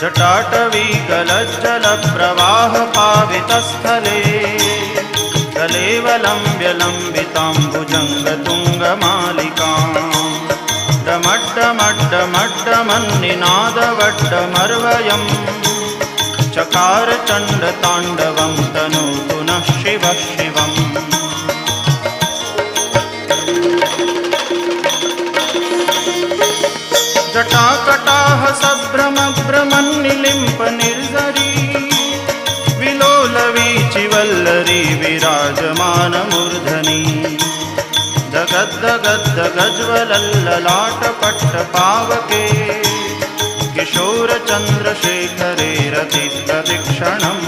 जटाटवी गलज्जलप्रवाहपावितस्थले कलेवलम्ब्य लम्बिताम्बुजङ्गतुङ्गमालिकाम् डमड्डमड्डमड्डमन्निनादवड्डमर्वयम् चकार चण्डताण्डवं तनोतु नः शिवः शिवम्। जटाकटाह सभ्रमभ्रमन्निलिम्प निर्झरी विलोलवीचिवल्लरी विराजमानमूर्धनि दगद्दगद्दगज्ज्वलल्ललाटपट्टपावके किशोरचन्द्रशेखरे रतिप्रदक्षिणम्